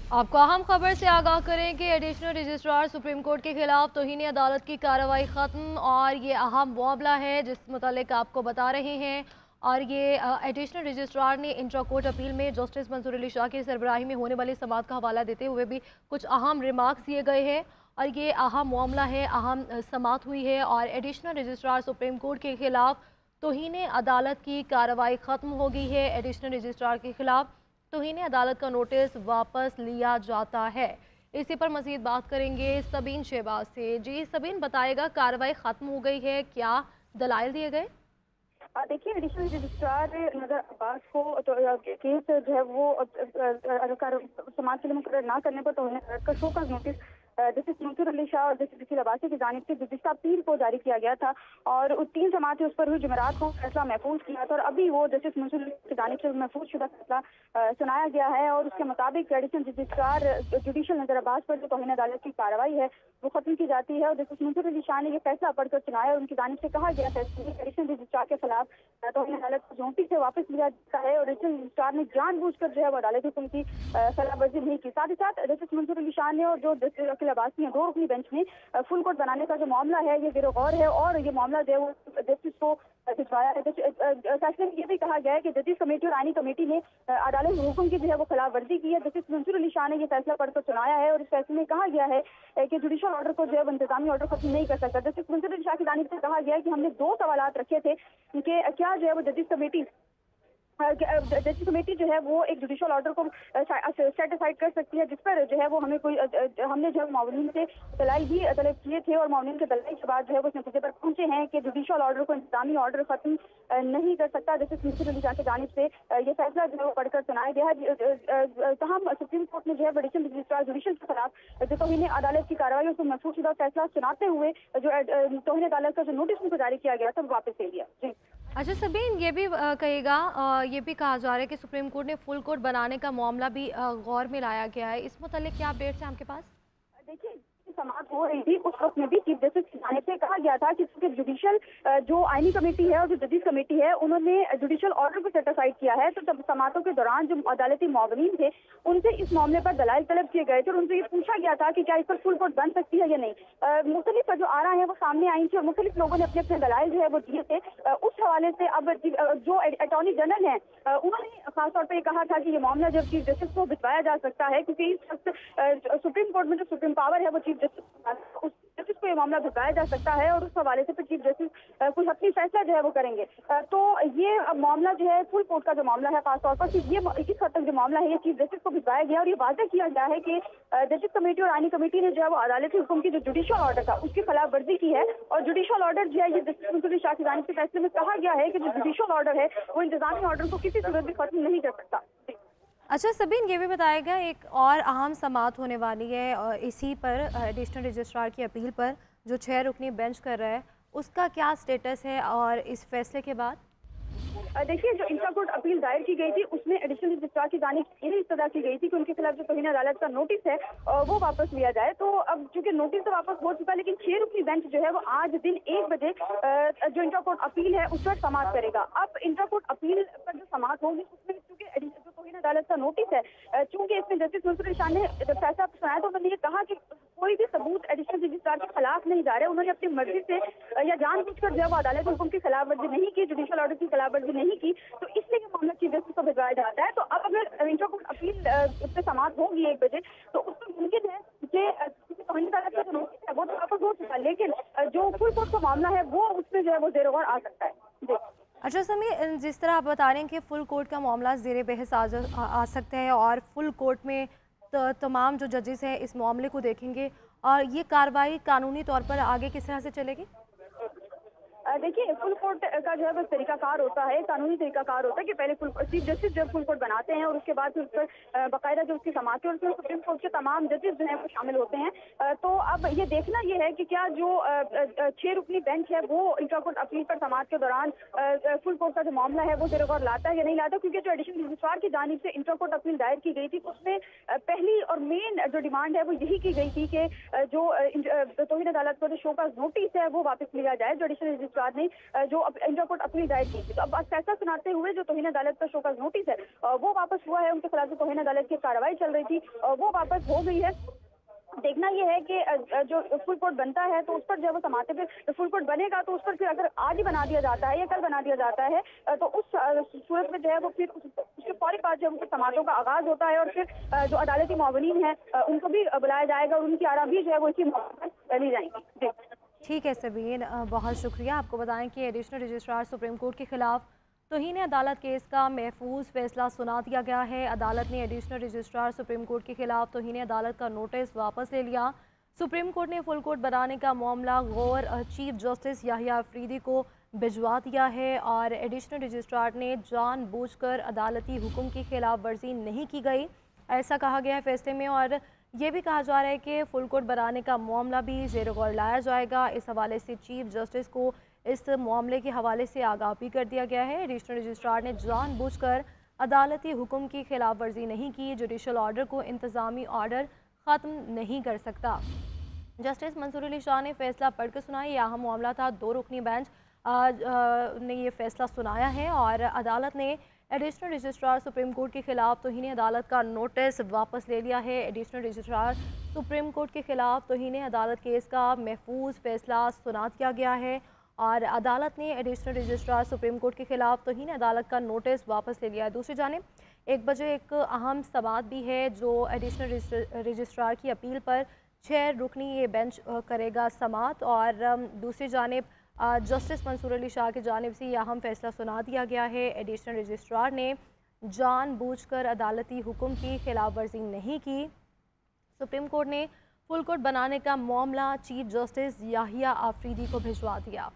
आपको अहम खबर से आगाह करें कि एडिशनल रजिस्ट्रार सुप्रीम कोर्ट के खिलाफ तौहीन अदालत की कार्रवाई ख़त्म। और ये अहम मामला है जिस मुतालिक आपको बता रहे हैं। और ये एडिशनल रजिस्ट्रार ने इंट्रा कोर्ट अपील में जस्टिस मंसूर अली शाह की सरबराही में होने वाली समाअत का हवाला देते हुए भी कुछ अहम रिमार्क्स दिए गए हैं। और ये अहम मामला है, अहम समाअत हुई है और एडिशनल रजिस्ट्रार सुप्रीम कोर्ट के खिलाफ तौहीन अदालत की कार्रवाई ख़त्म हो गई है। एडिशनल रजिस्ट्रार के खिलाफ तौहीन अदालत का नोटिस वापस लिया जाता है। इसी पर मज़ीद बात करेंगे सबीन शहबाज से। जी सबीन, बताएगा कार्रवाई ख़त्म हो गई है, क्या दलाइल दिए गए? देखिए, एडिशनल रजिस्ट्रार नजर अब्बास को तो केस जो है वो समाज के लिए मुकर्रर ना करने पर तौहीन अदालत का शो का नोटिस जस्टिस मंसूर अली शाह और जस्टिस शकील अब्बासी की जानिब से गुज़िश्ता पीर को जारी किया गया था और 3 जमातें उस पर हुई जुमेरात को फैसला महफूज किया था और अभी वो जस्टिस मंसूर अली की जानिब से महफूज शुदा फैसला सुनाया गया है। और उसके मुताबिक एडिशनल रजिस्ट्रार जुडिशल नजर अब्बास पर जो तौहीन अदालत की कार्रवाई है वो खत्म की जाती है। और जस्टिस मंसूर अली शाह ने यह फैसला पढ़कर सुनाया और उनकी जानिब से कहा गया था एडिशनल रजिस्ट्रार के खिलाफ तौहीन अदालत को नोटिस से वापस लिया जाता है और एडिशनल रजिस्ट्रार ने जानबूझकर जो है वो अदालती हुक्म की खिलाफवर्जी नहीं की। साथ ही साथ जस्टिस मंसूर अली शाह ने और जो जस्टिस शकील अब्बासी हैं 2 रुकनी बेंच में फुल कोर्ट बनाने का जो मामला है ये गिरफ्तार है और ये मामला जो है वो जस्टिस को भिजवाया है। फैसले में ये भी कहा गया है कि जजिस कमेटी और आईनी कमेटी ने अदालत हुक्म की जो है वो खिलाफ वर्जी की है। जस्टिस मंसूर अली शाह ने ये फैसला पढ़कर सुनाया है और इस फैसले में कहा गया है कि जुडिशल ऑर्डर को जो है इंतजामी ऑर्डर खत्म नहीं कर सकता। जस्टिस मंसूर अली शाह की जानिब से कहा गया है कि हमने 2 सवालात रखे थे कि क्या जो है वो जजिस कमेटी जो है वो एक जुडिशल ऑर्डर को सेट असाइड कर सकती है जिस पर जो है वो हमें कोई हमने जो है मामूलिन से दलाइल भी तलब किए थे और मामूलिन के दलाइल के बाद जो है वो इस नतीजे पर पहुंचे हैं कि जुडिशल ऑर्डर को इंतजामी ऑर्डर खत्म नहीं कर सकता। जस्टिस मंसूर अली शाह की जानिब से ये फैसला जो है वो पढ़कर सुनाया गया है। तमाम सुप्रीम कोर्ट ने जो है एडिशनल रजिस्ट्रार जुडिशल के खिलाफ जो तौहीन अदालत की कार्रवाई उसको महफूज शुदा फैसला सुनाते हुए जो तौहीन अदालत का जो नोटिस उनको जारी किया गया था वो वापस ले लिया। जी अच्छा सबीन, ये भी कहेगा, ये भी कहा जा रहा है कि सुप्रीम कोर्ट ने फुल कोर्ट बनाने का मामला भी गौर में लाया गया है। इस मुतालिक क्या अपडेट्स हैं आपके पास? देखिए, समाअत हो रही थी उस वक्त में भी चीफ जस्टिस की जानिब से कहा गया था कि जुडिशल जो आईनी कमेटी है और जो जजिस कमेटी है उन्होंने जुडिशल ऑर्डर को सेट असाइड किया है। तो जब समाअतों के दौरान जो अदालती मुआवनीन थे उनसे इस मामले पर दलाइल तलब किए गए थे और उनसे ये पूछा गया था कि क्या इस पर फुल कोर्ट बन सकती है या नहीं। मुख्तलिफ जो आरा है वो सामने आई थी और मुख्तलिफ लोगों ने अपने अपने दलाइल जो है वो दिए थे। उस हवाले से अब जो अटॉर्नी जनरल है उन्होंने खासतौर पर कहा था कि ये मामला जब चीफ जस्टिस को भिजवाया जा सकता है क्योंकि इस वक्त सुप्रीम कोर्ट में जो सुप्रीम पावर है वो चीफ उस जस्टिस को ये मामला भिजवाया जा सकता है और उस हवाले से फिर चीफ जस्टिस कुछ अपनी फैसला जो है वो करेंगे। तो ये मामला जो है फुल कोर्ट का जो मामला है खासतौर पर ये इस हद तक जो मामला है ये चीफ जस्टिस को भिजवाया गया और ये वादा किया गया है कि जजिस कमेटी और आईनी कमेटी ने जो है वो अदालती हुक्म की जो जुडिशल ऑर्डर था उसकी खिलाफ वर्जी की है और जुडिशल ऑर्डर जो है ये जस्टिस मंसूर अली शाह की जानिब से फैसले में कहा गया है कि जो जुडिशल ऑर्डर है वो इंतजामी ऑर्डर को किसी सूरत भी खत्म नहीं कर सकता। अच्छा सबीन, ये भी बताएगा एक और अहम समाअत होने वाली है और इसी पर एडिशनल रजिस्ट्रार की अपील पर जो 6 रुकनी बेंच कर रहा है उसका क्या स्टेटस है और इस फैसले के बाद? देखिए, जो इंट्रा कोर्ट अपील दायर की गई थी उसमें एडिशनल रजिस्ट्रार की जानिब से यही इस्तदा की गई थी कि उनके खिलाफ जो तौहीन अदालत का नोटिस है वो वापस लिया जाए। तो अब चूंकि नोटिस तो वापस हो चुका लेकिन 6 रुकनी बेंच जो है वो आज दिन 1 बजे जो इंट्रा कोर्ट अपील है उस पर समाअत करेगा। अब इंट्रा कोर्ट अपील पर जो समाअत होगी उसमें चूंकि जो तौहीन अदालत का नोटिस है चूंकि इसमें जस्टिस मंसूर अली शाह ने फैसला सुनाया तो उन्होंने ये कहा कि कोई भी सबूत एडिशनल रजिस्ट्रार के खिलाफ नहीं जा रहे। उन्होंने अपनी मर्जी से या जानबूझकर जब अदालत हुक्म की खिलाफ वर्जी नहीं की, जुडिशल ऑर्डर की खिलाफ वर्जी नहीं की, तो इसलिए ये मामला चीफ जस्टिस को भिजवाया जाता है। तो अब अगर इंट्रा कोर्ट अपील उस पर समाअत होगी 1 बजे तो उसमें मुमकिन है कि तौहीन अदालत का जो नोटिस है वो तो वापस हो चुका लेकिन जो फुल कोर्ट का मामला है वो उसमें जो है वो ज़ेर गौर आ सकता है। अच्छा समी, जिस तरह आप बता रहे हैं कि फुल कोर्ट का मामला ज़ेर बहस आ सकता है और फुल कोर्ट में तमाम जो जजेस हैं इस मामले को देखेंगे और ये कार्रवाई कानूनी तौर पर आगे किस तरह से चलेगी? देखिए, फुल कोर्ट का जो है बस तरीकाकार होता है, कानूनी तरीकाकार होता है कि पहले चीफ जस्टिस जब फुल कोर्ट बनाते हैं और उसके बाद फिर उस पर बाकायदा जो उसकी समाअत है और उसमें सुप्रीम कोर्ट के तमाम जजेस जो है वो शामिल होते हैं। तो अब ये देखना ये है कि क्या जो 6 रुकनी बेंच है वो इंट्रा कोर्ट अपील पर समाअत के दौरान फुल कोर्ट का जो मामला है वो ज़ेर गौर लाता है या नहीं लाता। क्योंकि जो एडिशनल रजिस्ट्रार की जानिब से इंट्रा कोर्ट अपील दायर की गई थी उसमें पहली और मेन जो डिमांड है वो यही की गई थी कि जो तौहीन अदालत को जो शो का नोटिस है वो वापस लिया जाए। जो एडिशनल रजिस्ट्रार ने जो इंटर कोर्ट अपनी राय दी थी। तो अब फैसला सुनाते हुए जो तौहीन अदालत का शोकॉज नोटिस है वो वापस हुआ है, उनके खिलाफ जो तौहीन अदालत की कार्रवाई चल रही थी वो वापस हो गई है। देखना ये है कि जो फुल कोर्ट बनता है तो उस पर जो है वो समाते पे फुल कोर्ट बनेगा तो उस पर फिर अगर आज ही बना दिया जाता है या कल बना दिया जाता है तो उस सूरत में जो है वो फिर उसके फौरी बाद जो है समातों का आगाज होता है और फिर जो अदालती मुआवनीन है उनको भी बुलाया जाएगा और उनकी आरा भी जो है वो इसी मौके पर ली जाएंगी। जी ठीक है सबीन, बहुत शुक्रिया। आपको बताएं कि एडिशनल रजिस्ट्रार सुप्रीम कोर्ट के खिलाफ तौहीन अदालत केस का महफूज फैसला सुना दिया गया है। अदालत ने एडिशनल रजिस्ट्रार सुप्रीम कोर्ट के खिलाफ तौहीन अदालत का नोटिस वापस ले लिया। सुप्रीम कोर्ट ने फुल कोर्ट बनाने का मामला गौर चीफ जस्टिस याहिया अफरीदी को भिजवा दिया है और एडिशनल रजिस्ट्रार ने जानबूझकर अदालती हुक्म की खिलाफ वर्जी नहीं की गई, ऐसा कहा गया है फैसले में। और ये भी कहा जा रहा है कि फुल कोर्ट बनाने का मामला भी ज़ेर गौर लाया जाएगा। इस हवाले से चीफ जस्टिस को इस मामले के हवाले से आगाह भी कर दिया गया है। एडिशनल रजिस्ट्रार ने जानबूझकर अदालती हुक्म की खिलाफ वर्जी नहीं की। जुडिशल ऑर्डर को इंतज़ामी ऑर्डर ख़त्म नहीं कर सकता। जस्टिस मंसूर अली शाह ने फैसला पढ़ कर सुनाया। यह अहम मामला था। 2 रुकनी बेंच ने ये फैसला सुनाया है और अदालत ने एडिशनल रजिस्ट्रार सुप्रीम कोर्ट के खिलाफ तौहीन अदालत का नोटिस वापस ले लिया है। एडिशनल रजिस्ट्रार सुप्रीम कोर्ट के खिलाफ तौहीन अदालत केस का महफूज फैसला सुना दिया गया है और अदालत ने एडिशनल रजिस्ट्रार सुप्रीम कोर्ट के खिलाफ तौहीन अदालत का नोटिस वापस ले लिया है। दूसरी जानिब 1 बजे एक अहम समाअत भी है जो एडिशनल रजिस्ट्रार की अपील पर 6 रुकनी ये बेंच करेगा समाअत और दूसरी जानिब जस्टिस मंसूर अली शाह की जानिब से यह अहम फैसला सुना दिया गया है। एडिशनल रजिस्ट्रार ने जानबूझकर अदालती हुक्म की खिलाफ वर्जी नहीं की। सुप्रीम कोर्ट ने फुल कोर्ट बनाने का मामला चीफ जस्टिस याहिया अफरीदी को भिजवा दिया।